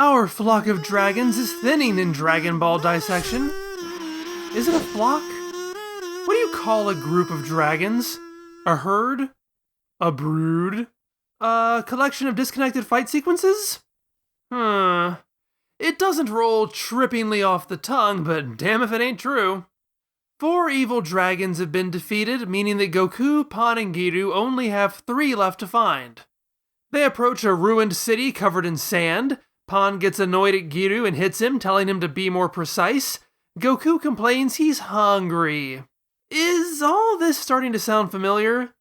Our flock of dragons is thinning in Dragon Ball Dissection. Is it a flock? What do you call a group of dragons? A herd? A brood? A collection of disconnected fight sequences? It doesn't roll trippingly off the tongue, but damn if it ain't true. 4 evil dragons have been defeated, meaning that Goku, Pan, and Giru only have 3 left to find. They approach a ruined city covered in sand. Pan gets annoyed at Giru and hits him, telling him to be more precise. Goku complains he's hungry. Is all this starting to sound familiar?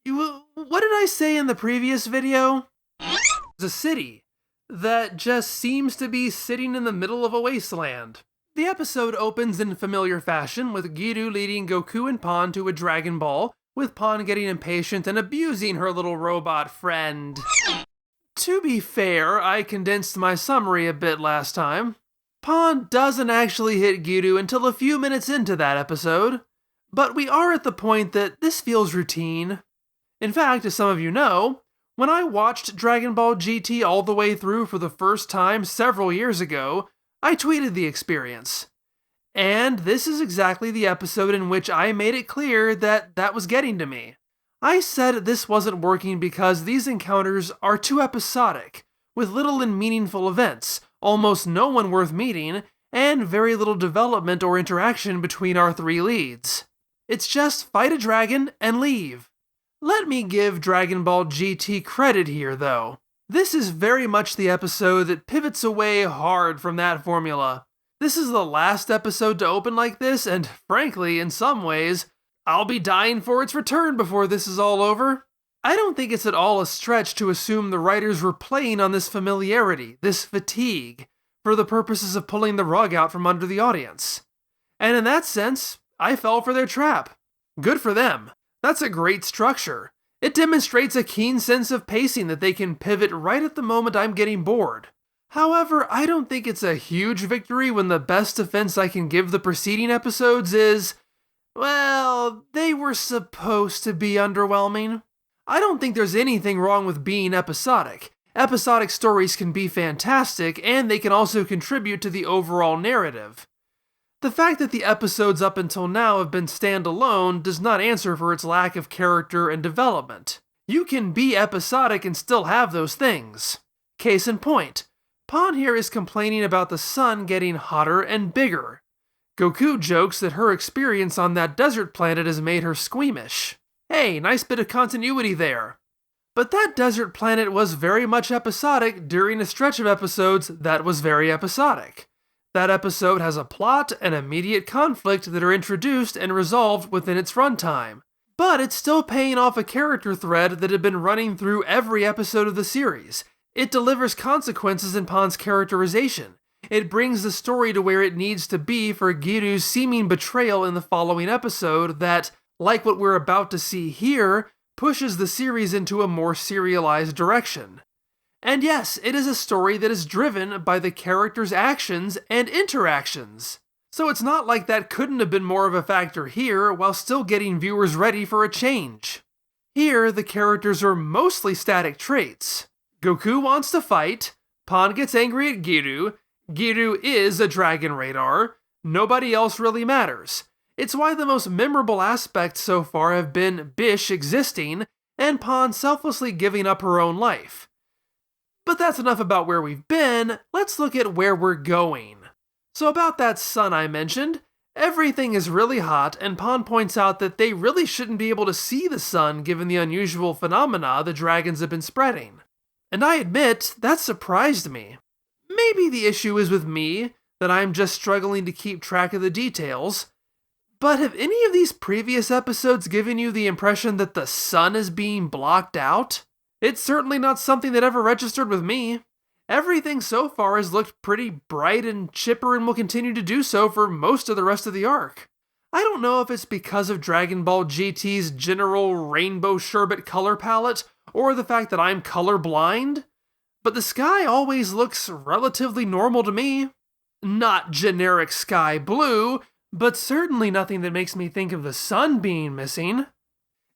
What did I say in the previous video? It's a city that just seems to be sitting in the middle of a wasteland. The episode opens in familiar fashion, with Giru leading Goku and Pan to a Dragon Ball, with Pan getting impatient and abusing her little robot friend. To be fair, I condensed my summary a bit last time. Pan doesn't actually hit Giru until a few minutes into that episode, but we are at the point that this feels routine. In fact, as some of you know, when I watched Dragon Ball GT all the way through for the first time several years ago, I tweeted the experience. And this is exactly the episode in which I made it clear that that was getting to me. I said this wasn't working because these encounters are too episodic, with little and meaningful events, almost no one worth meeting, and very little development or interaction between our 3 leads. It's just fight a dragon and leave. Let me give Dragon Ball GT credit here, though. This is very much the episode that pivots away hard from that formula. This is the last episode to open like this, and frankly, in some ways, I'll be dying for its return before this is all over. I don't think it's at all a stretch to assume the writers were playing on this familiarity, this fatigue, for the purposes of pulling the rug out from under the audience. And in that sense, I fell for their trap. Good for them. That's a great structure. It demonstrates a keen sense of pacing that they can pivot right at the moment I'm getting bored. However, I don't think it's a huge victory when the best defense I can give the preceding episodes is, well, they were supposed to be underwhelming. I don't think there's anything wrong with being episodic. Episodic stories can be fantastic, and they can also contribute to the overall narrative. The fact that the episodes up until now have been standalone does not answer for its lack of character and development. You can be episodic and still have those things. Case in point, Pan here is complaining about the sun getting hotter and bigger. Goku jokes that her experience on that desert planet has made her squeamish. Hey, nice bit of continuity there. But that desert planet was very much episodic during a stretch of episodes that was very episodic. That episode has a plot and immediate conflict that are introduced and resolved within its runtime. But it's still paying off a character thread that had been running through every episode of the series. It delivers consequences in Pan's characterization. It brings the story to where it needs to be for Giru's seeming betrayal in the following episode that, like what we're about to see here, pushes the series into a more serialized direction. And yes, it is a story that is driven by the characters' actions and interactions. So it's not like that couldn't have been more of a factor here while still getting viewers ready for a change. Here, the characters are mostly static traits. Goku wants to fight, Pan gets angry at Giru, Giru is a dragon radar, nobody else really matters. It's why the most memorable aspects so far have been Bish existing and Pan selflessly giving up her own life. But that's enough about where we've been, let's look at where we're going. So about that sun I mentioned, everything is really hot and Pan points out that they really shouldn't be able to see the sun given the unusual phenomena the dragons have been spreading. And I admit, that surprised me. Maybe the issue is with me, that I'm just struggling to keep track of the details, but have any of these previous episodes given you the impression that the sun is being blocked out? It's certainly not something that ever registered with me. Everything so far has looked pretty bright and chipper and will continue to do so for most of the rest of the arc. I don't know if it's because of Dragon Ball GT's general rainbow sherbet color palette or the fact that I'm colorblind, but the sky always looks relatively normal to me. Not generic sky blue, but certainly nothing that makes me think of the sun being missing.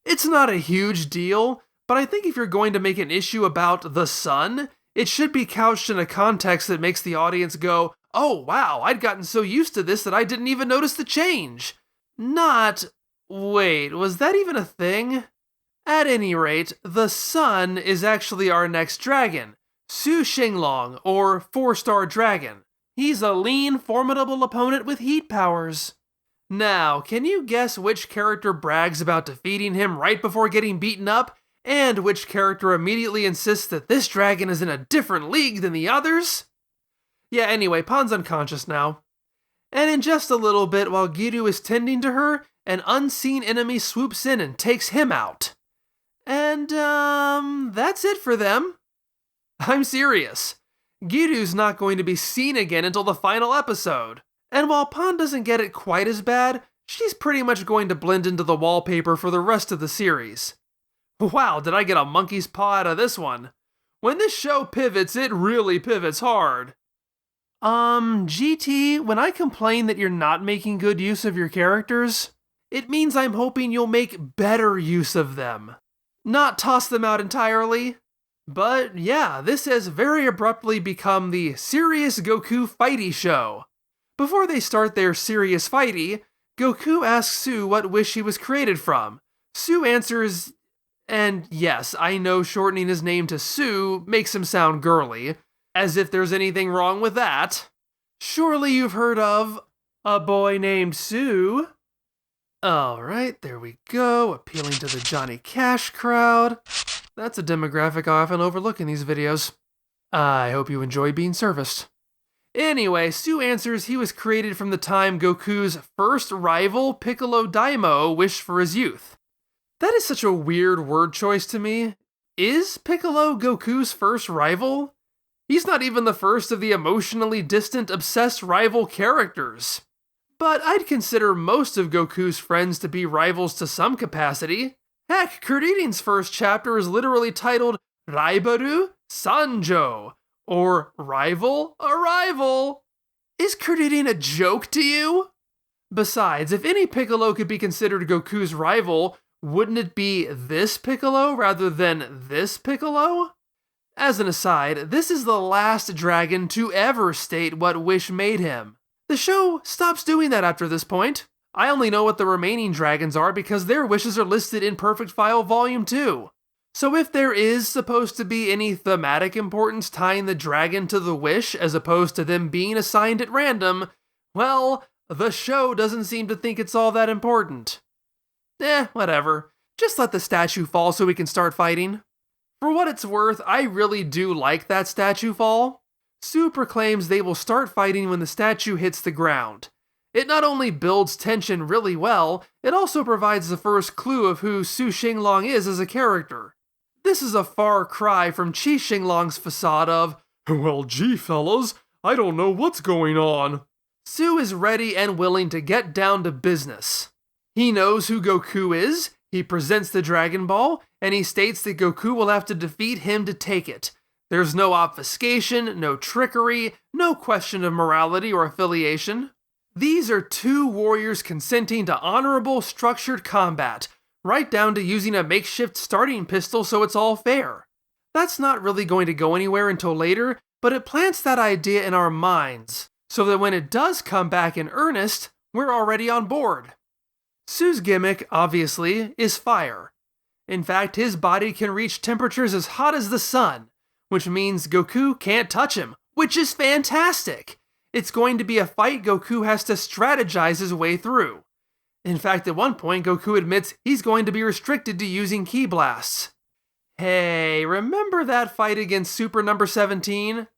It's not a huge deal, but I think if you're going to make an issue about the sun, It should be couched in a context that makes the audience go, "Oh wow, I'd gotten so used to this that I didn't even notice the change." Not, "Wait, was that even a thing?" At any rate, the sun is actually our next dragon, Su Xinglong, or 4-star dragon. He's a lean, formidable opponent with heat powers. Now, can you guess which character brags about defeating him right before getting beaten up, and which character immediately insists that this dragon is in a different league than the others? Yeah, anyway, Pan's unconscious now. And in just a little bit, while Giru is tending to her, an unseen enemy swoops in and takes him out. And, that's it for them. I'm serious. Giru's not going to be seen again until the final episode. And while Pan doesn't get it quite as bad, she's pretty much going to blend into the wallpaper for the rest of the series. Wow, did I get a monkey's paw out of this one? When this show pivots, it really pivots hard. GT, when I complain that you're not making good use of your characters, it means I'm hoping you'll make better use of them. Not toss them out entirely. But yeah, this has very abruptly become the Serious Goku Fighty show. Before they start their serious fighty, Goku asks Su what wish he was created from. Su answers, and yes, I know shortening his name to Su makes him sound girly, as if there's anything wrong with that. Surely you've heard of A Boy Named Su. Alright, there we go, appealing to the Johnny Cash crowd. That's a demographic I often overlook in these videos. I hope you enjoy being serviced. Anyway, Su answers he was created from the time Goku's first rival, Piccolo Daimao, wished for his youth. That is such a weird word choice to me. Is Piccolo Goku's first rival? He's not even the first of the emotionally distant, obsessed rival characters. But I'd consider most of Goku's friends to be rivals to some capacity. Heck, Kuririn's first chapter is literally titled Raibaru Sanjo, or Rival Arrival. Is Kuririn a joke to you? Besides, if any Piccolo could be considered Goku's rival, wouldn't it be this Piccolo rather than this Piccolo? As an aside, this is the last dragon to ever state what wish made him. The show stops doing that after this point. I only know what the remaining dragons are because their wishes are listed in Perfect File Volume 2. So if there is supposed to be any thematic importance tying the dragon to the wish as opposed to them being assigned at random, well, the show doesn't seem to think it's all that important. Whatever. Just let the statue fall so we can start fighting. For what it's worth, I really do like that statue fall. Su proclaims they will start fighting when the statue hits the ground. It not only builds tension really well, it also provides the first clue of who Su Xinglong is as a character. This is a far cry from Qi Xinglong's facade of, "Well gee fellas, I don't know what's going on." Su is ready and willing to get down to business. He knows who Goku is, he presents the Dragon Ball, and he states that Goku will have to defeat him to take it. There's no obfuscation, no trickery, no question of morality or affiliation. These are two warriors consenting to honorable, structured combat, right down to using a makeshift starting pistol so it's all fair. That's not really going to go anywhere until later, but it plants that idea in our minds, so that when it does come back in earnest, we're already on board. Su's gimmick, obviously, is fire. In fact, his body can reach temperatures as hot as the sun, which means Goku can't touch him, which is fantastic. It's going to be a fight Goku has to strategize his way through. In fact, at one point, Goku admits he's going to be restricted to using ki blasts. Hey, remember that fight against Super Number 17?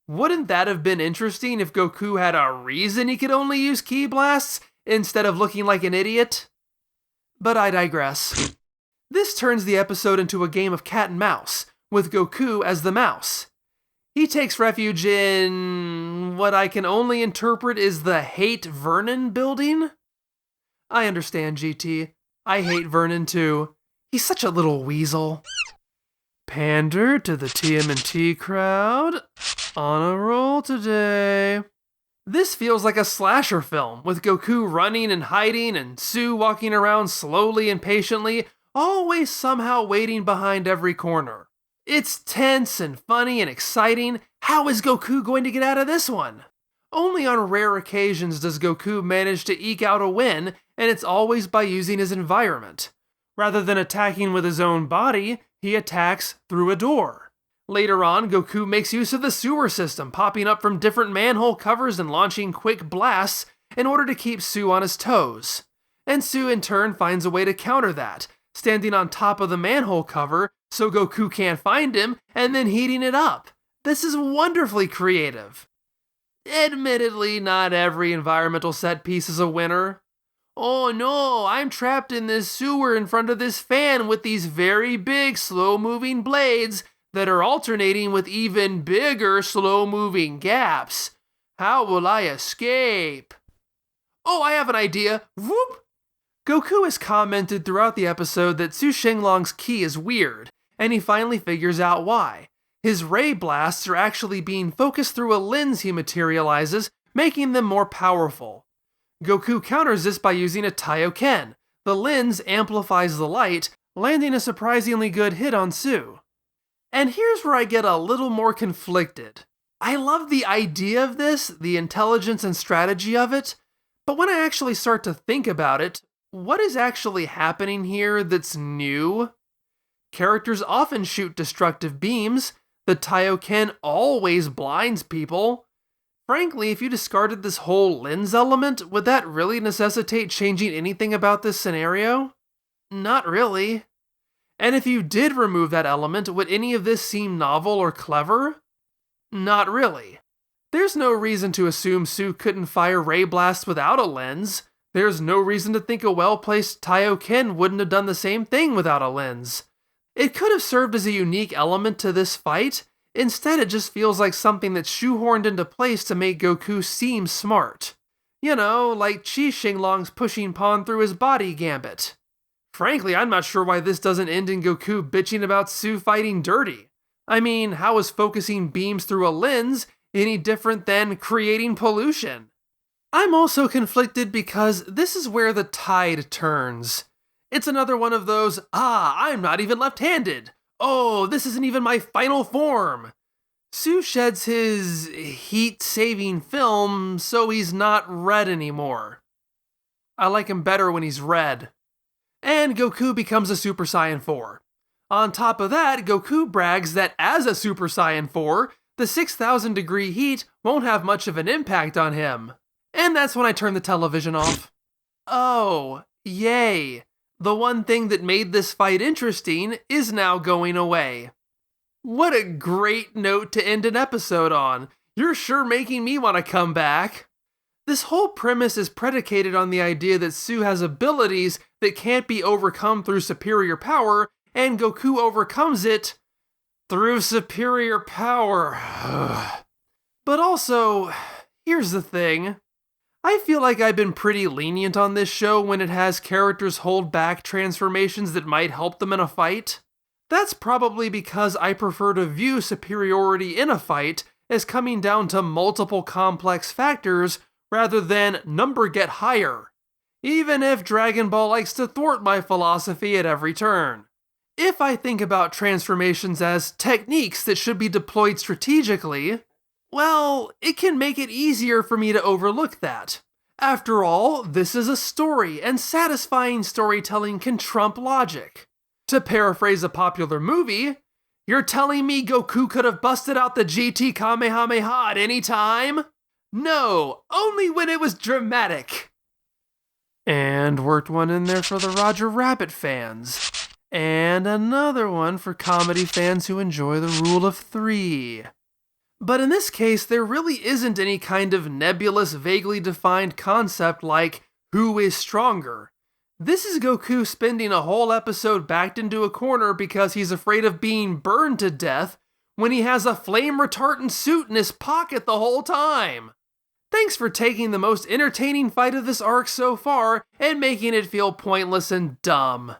Wouldn't that have been interesting if Goku had a reason he could only use ki blasts instead of looking like an idiot? But I digress. This turns the episode into a game of cat and mouse, with Goku as the mouse. He takes refuge in what I can only interpret is the Hate Vernon building? I understand, GT. I hate Vernon too. He's such a little weasel. Pander to the TMNT crowd. On a roll today. This feels like a slasher film, with Goku running and hiding and Su walking around slowly and patiently, always somehow waiting behind every corner. It's tense and funny and exciting. How is Goku going to get out of this one? Only on rare occasions does Goku manage to eke out a win, and it's always by using his environment. Rather than attacking with his own body, he attacks through a door. Later on, Goku makes use of the sewer system, popping up from different manhole covers and launching quick blasts in order to keep Su on his toes. And Su in turn finds a way to counter that, standing on top of the manhole cover so Goku can't find him, and then heating it up. This is wonderfully creative. Admittedly, not every environmental set piece is a winner. Oh no, I'm trapped in this sewer in front of this fan with these very big slow-moving blades that are alternating with even bigger slow-moving gaps. How will I escape? Oh, I have an idea. Whoop! Goku has commented throughout the episode that Su Shenlong's ki is weird, and he finally figures out why. His ray blasts are actually being focused through a lens he materializes, making them more powerful. Goku counters this by using a Taioken. The lens amplifies the light, landing a surprisingly good hit on Su. And here's where I get a little more conflicted. I love the idea of this, the intelligence and strategy of it, but when I actually start to think about it, what is actually happening here that's new? Characters often shoot destructive beams. The Taioken always blinds people. Frankly, if you discarded this whole lens element, would that really necessitate changing anything about this scenario? Not really. And if you did remove that element, would any of this seem novel or clever? Not really. There's no reason to assume Su couldn't fire ray blasts without a lens. There's no reason to think a well-placed Taioken wouldn't have done the same thing without a lens. It could have served as a unique element to this fight. Instead, it just feels like something that's shoehorned into place to make Goku seem smart. You know, like Chi Shenlong's pushing pawn through his body gambit. Frankly, I'm not sure why this doesn't end in Goku bitching about Su fighting dirty. I mean, how is focusing beams through a lens any different than creating pollution? I'm also conflicted because this is where the tide turns. It's another one of those, I'm not even left-handed. Oh, this isn't even my final form. Su sheds his heat-saving film, so he's not red anymore. I like him better when he's red. And Goku becomes a Super Saiyan 4. On top of that, Goku brags that as a Super Saiyan 4, the 6,000 degree heat won't have much of an impact on him. And that's when I turn the television off. Oh, yay. The one thing that made this fight interesting is now going away. What a great note to end an episode on. You're sure making me want to come back. This whole premise is predicated on the idea that Su has abilities that can't be overcome through superior power, and Goku overcomes it through superior power. But also, here's the thing. I feel like I've been pretty lenient on this show when it has characters hold back transformations that might help them in a fight. That's probably because I prefer to view superiority in a fight as coming down to multiple complex factors rather than number get higher, even if Dragon Ball likes to thwart my philosophy at every turn. If I think about transformations as techniques that should be deployed strategically, well, it can make it easier for me to overlook that. After all, this is a story, and satisfying storytelling can trump logic. To paraphrase a popular movie, you're telling me Goku could have busted out the GT Kamehameha at any time? No, only when it was dramatic. And worked one in there for the Roger Rabbit fans. And another one for comedy fans who enjoy the rule of 3. But in this case, there really isn't any kind of nebulous, vaguely defined concept like, who is stronger? This is Goku spending a whole episode backed into a corner because he's afraid of being burned to death when he has a flame-retardant suit in his pocket the whole time. Thanks for taking the most entertaining fight of this arc so far and making it feel pointless and dumb.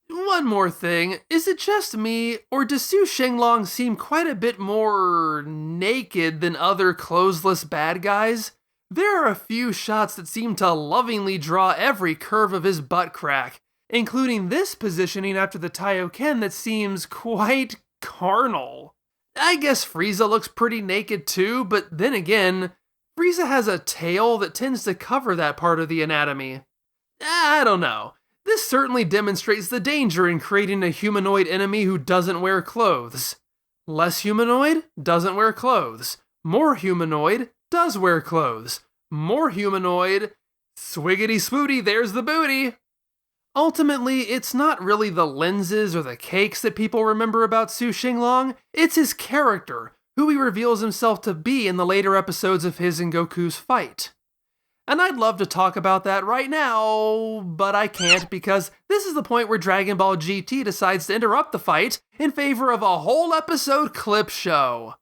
One more thing, is it just me, or does Su Shenlong seem quite a bit more naked than other clothesless bad guys? There are a few shots that seem to lovingly draw every curve of his butt crack, including this positioning after the Taioken that seems quite carnal. I guess Frieza looks pretty naked too, but then again, Frieza has a tail that tends to cover that part of the anatomy. I don't know. This certainly demonstrates the danger in creating a humanoid enemy who doesn't wear clothes. Less humanoid doesn't wear clothes. More humanoid does wear clothes. More humanoid, swiggity swooty, there's the booty. Ultimately, it's not really the lenses or the cakes that people remember about Su Xinglong, it's his character, who he reveals himself to be in the later episodes of his and Goku's fight. And I'd love to talk about that right now, but I can't because this is the point where Dragon Ball GT decides to interrupt the fight in favor of a whole episode clip show.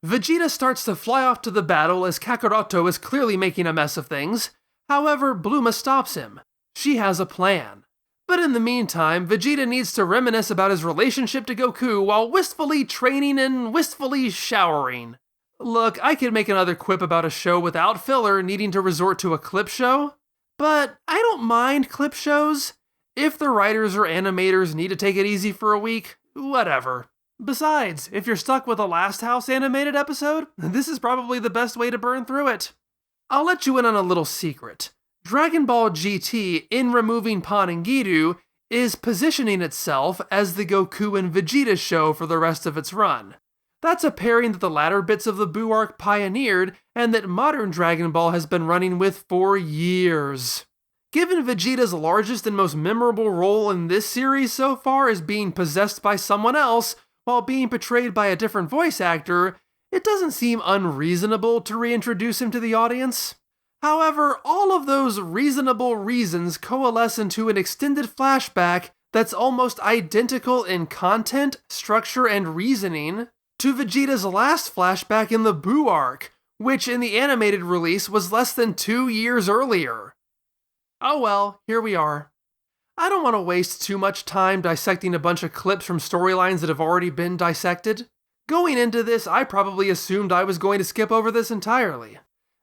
Vegeta starts to fly off to the battle as Kakaroto is clearly making a mess of things. However, Bluma stops him. She has a plan. But in the meantime, Vegeta needs to reminisce about his relationship to Goku while wistfully training and wistfully showering. Look, I could make another quip about a show without filler needing to resort to a clip show, but I don't mind clip shows. If the writers or animators need to take it easy for a week, whatever. Besides, if you're stuck with a Last House animated episode, this is probably the best way to burn through it. I'll let you in on a little secret. Dragon Ball GT, in removing Pan and Giru, is positioning itself as the Goku and Vegeta show for the rest of its run. That's a pairing that the latter bits of the Buu arc pioneered and that modern Dragon Ball has been running with for years. Given Vegeta's largest and most memorable role in this series so far is being possessed by someone else while being portrayed by a different voice actor, it doesn't seem unreasonable to reintroduce him to the audience. However, all of those reasonable reasons coalesce into an extended flashback that's almost identical in content, structure, and reasoning to Vegeta's last flashback in the Buu arc, which in the animated release was less than 2 years earlier. Oh well, here we are. I don't want to waste too much time dissecting a bunch of clips from storylines that have already been dissected. Going into this, I probably assumed I was going to skip over this entirely.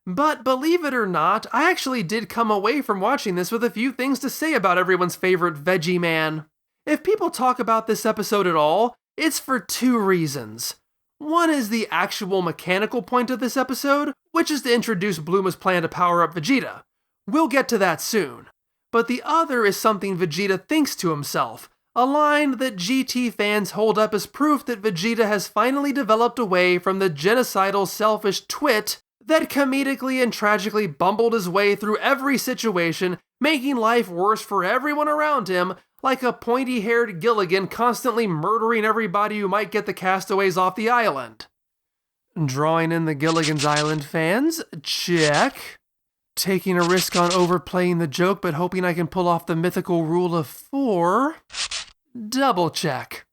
But believe it or not, I actually did come away from watching this with a few things to say about everyone's favorite Veggie Man. If people talk about this episode at all, it's for 2 reasons. One is the actual mechanical point of this episode, which is to introduce Bluma's plan to power up Vegeta. We'll get to that soon. But the other is something Vegeta thinks to himself, a line that GT fans hold up as proof that Vegeta has finally developed away from the genocidal selfish twit that comedically and tragically bumbled his way through every situation, making life worse for everyone around him, like a pointy-haired Gilligan constantly murdering everybody who might get the castaways off the island. Drawing in the Gilligan's Island fans? Check. Taking a risk on overplaying the joke but hoping I can pull off the mythical rule of 4? Double check.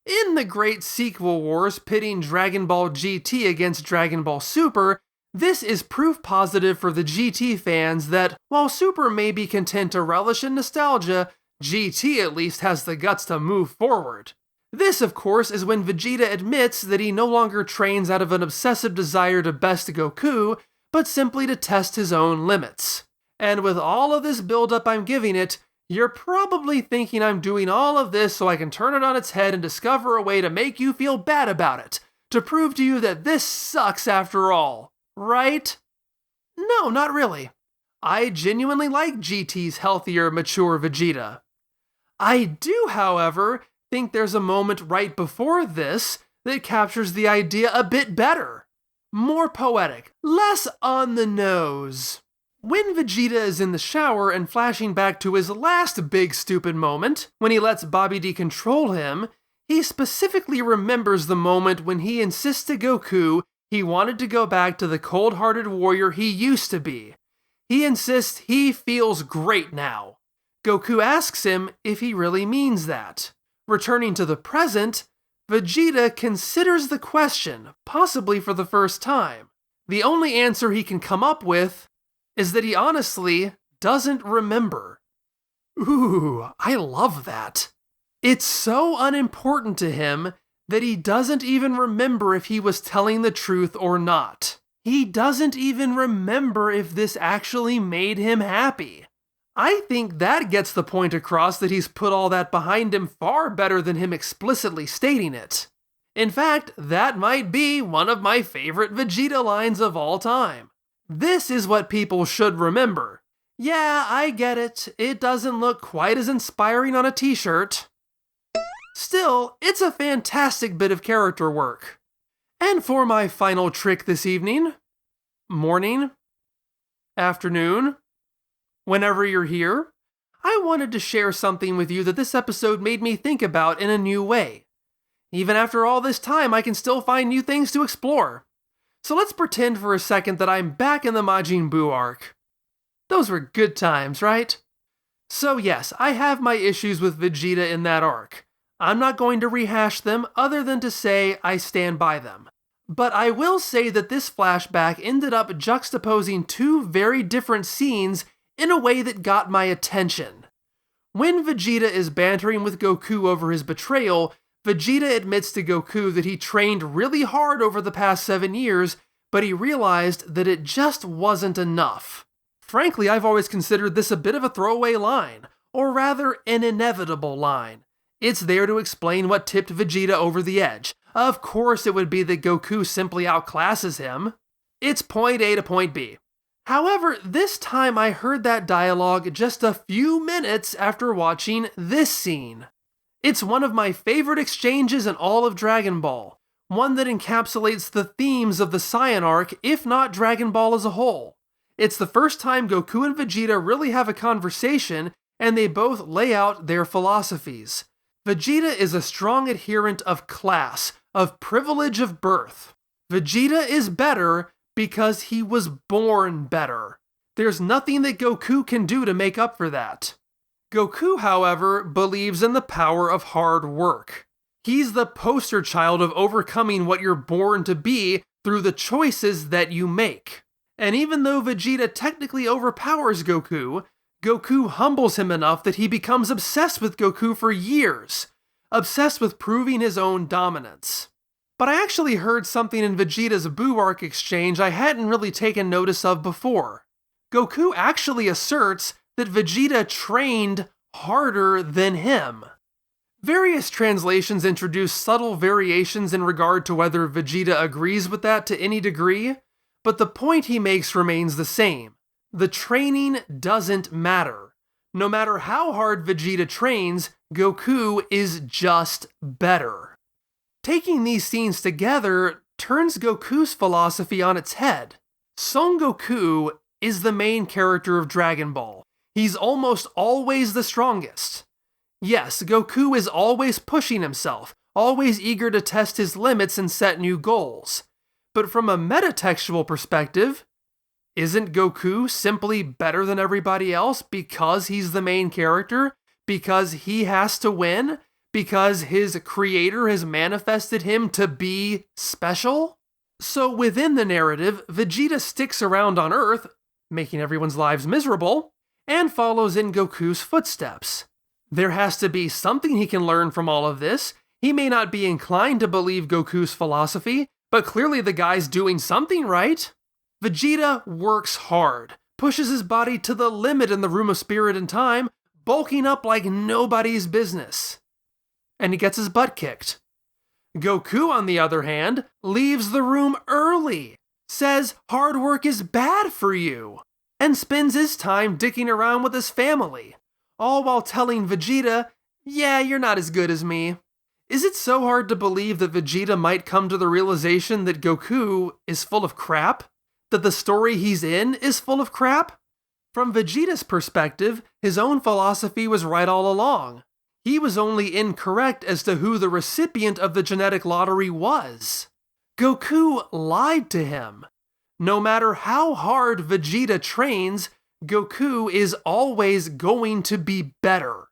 In the great sequel wars pitting Dragon Ball GT against Dragon Ball Super, this is proof positive for the GT fans that, while Super may be content to relish in nostalgia, GT at least has the guts to move forward. This, of course, is when Vegeta admits that he no longer trains out of an obsessive desire to best Goku, but simply to test his own limits. And with all of this build-up I'm giving it, you're probably thinking I'm doing all of this so I can turn it on its head and discover a way to make you feel bad about it, to prove to you that this sucks after all, right? No, not really. I genuinely like GT's healthier, mature Vegeta. I do, however, think there's a moment right before this that captures the idea a bit better. More poetic, less on the nose. When Vegeta is in the shower and flashing back to his last big stupid moment, when he lets Bobby D control him, he specifically remembers the moment when he insists to Goku he wanted to go back to the cold-hearted warrior he used to be. He insists he feels great now. Goku asks him if he really means that. Returning to the present, Vegeta considers the question, possibly for the first time. The only answer he can come up with is that he honestly doesn't remember. Ooh, I love that. It's so unimportant to him that he doesn't even remember if he was telling the truth or not. He doesn't even remember if this actually made him happy. I think that gets the point across that he's put all that behind him far better than him explicitly stating it. In fact, that might be one of my favorite Vegeta lines of all time. This is what people should remember. Yeah, I get it. It doesn't look quite as inspiring on a t-shirt. Still, it's a fantastic bit of character work. And for my final trick this evening, morning, afternoon, whenever you're here, I wanted to share something with you that this episode made me think about in a new way. Even after all this time, I can still find new things to explore. So let's pretend for a second that I'm back in the Majin Buu arc. Those were good times, right? So yes, I have my issues with Vegeta in that arc. I'm not going to rehash them other than to say I stand by them. But I will say that this flashback ended up juxtaposing two very different scenes in a way that got my attention. When Vegeta is bantering with Goku over his betrayal, Vegeta admits to Goku that he trained really hard over the past 7 years, but he realized that it just wasn't enough. Frankly, I've always considered this a bit of a throwaway line, or rather an inevitable line. It's there to explain what tipped Vegeta over the edge. Of course it would be that Goku simply outclasses him. It's point A to point B. However, this time I heard that dialogue just a few minutes after watching this scene. It's one of my favorite exchanges in all of Dragon Ball, one that encapsulates the themes of the Saiyan arc, if not Dragon Ball as a whole. It's the first time Goku and Vegeta really have a conversation, and they both lay out their philosophies. Vegeta is a strong adherent of class, of privilege of birth. Vegeta is better because he was born better. There's nothing that Goku can do to make up for that. Goku, however, believes in the power of hard work. He's the poster child of overcoming what you're born to be through the choices that you make. And even though Vegeta technically overpowers Goku, Goku humbles him enough that he becomes obsessed with Goku for years, obsessed with proving his own dominance. But I actually heard something in Vegeta's Buu arc exchange I hadn't really taken notice of before. Goku actually asserts that Vegeta trained harder than him. Various translations introduce subtle variations in regard to whether Vegeta agrees with that to any degree, but the point he makes remains the same. The training doesn't matter. No matter how hard Vegeta trains, Goku is just better. Taking these scenes together turns Goku's philosophy on its head. Son Goku is the main character of Dragon Ball. He's almost always the strongest. Yes, Goku is always pushing himself, always eager to test his limits and set new goals. But from a metatextual perspective, isn't Goku simply better than everybody else because he's the main character? Because he has to win? Because his creator has manifested him to be special? So within the narrative, Vegeta sticks around on Earth, making everyone's lives miserable, and follows in Goku's footsteps. There has to be something he can learn from all of this. He may not be inclined to believe Goku's philosophy, but clearly the guy's doing something right. Vegeta works hard, pushes his body to the limit in the Room of Spirit and Time, bulking up like nobody's business. And he gets his butt kicked. Goku, on the other hand, leaves the room early, says hard work is bad for you, and spends his time dicking around with his family, all while telling Vegeta, yeah, you're not as good as me. Is it so hard to believe that Vegeta might come to the realization that Goku is full of crap? That the story he's in is full of crap? From Vegeta's perspective, his own philosophy was right all along. He was only incorrect as to who the recipient of the genetic lottery was. Goku lied to him. No matter how hard Vegeta trains, Goku is always going to be better.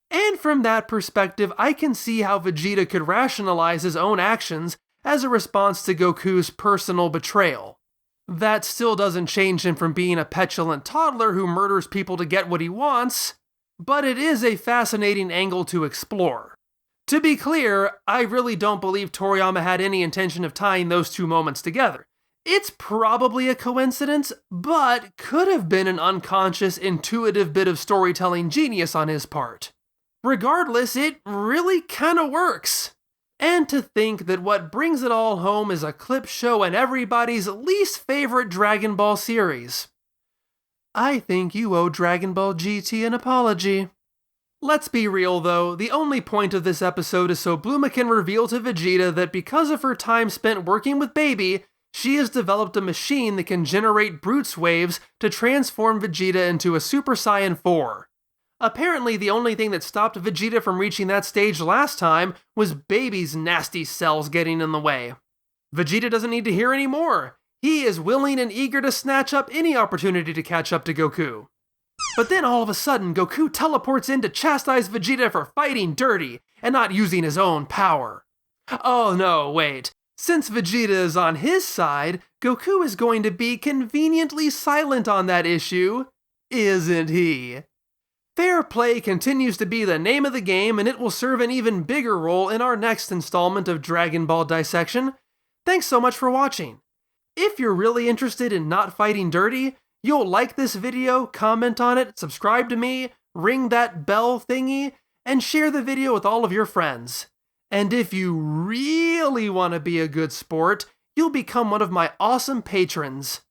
And from that perspective, I can see how Vegeta could rationalize his own actions as a response to Goku's personal betrayal. That still doesn't change him from being a petulant toddler who murders people to get what he wants, but it is a fascinating angle to explore. To be clear, I really don't believe Toriyama had any intention of tying those two moments together. It's probably a coincidence, but could have been an unconscious, intuitive bit of storytelling genius on his part. Regardless, it really kinda works. And to think that what brings it all home is a clip show in everybody's least favorite Dragon Ball series. I think you owe Dragon Ball GT an apology. Let's be real though, the only point of this episode is so Bluma can reveal to Vegeta that because of her time spent working with Baby, she has developed a machine that can generate Brutes waves to transform Vegeta into a Super Saiyan 4. Apparently the only thing that stopped Vegeta from reaching that stage last time was Baby's nasty cells getting in the way. Vegeta doesn't need to hear any more. He is willing and eager to snatch up any opportunity to catch up to Goku. But then all of a sudden, Goku teleports in to chastise Vegeta for fighting dirty and not using his own power. Oh no, wait. Since Vegeta is on his side, Goku is going to be conveniently silent on that issue, isn't he? Fair play continues to be the name of the game, and it will serve an even bigger role in our next installment of Dragon Ball Dissection. Thanks so much for watching. If you're really interested in not fighting dirty, you'll like this video, comment on it, subscribe to me, ring that bell thingy, and share the video with all of your friends. And if you really want to be a good sport, you'll become one of my awesome patrons.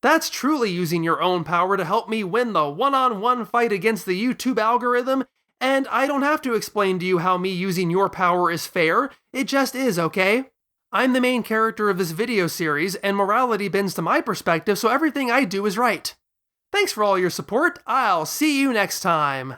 That's truly using your own power to help me win the one-on-one fight against the YouTube algorithm, and I don't have to explain to you how me using your power is fair, it just is, okay? I'm the main character of this video series, and morality bends to my perspective, so everything I do is right. Thanks for all your support, I'll see you next time!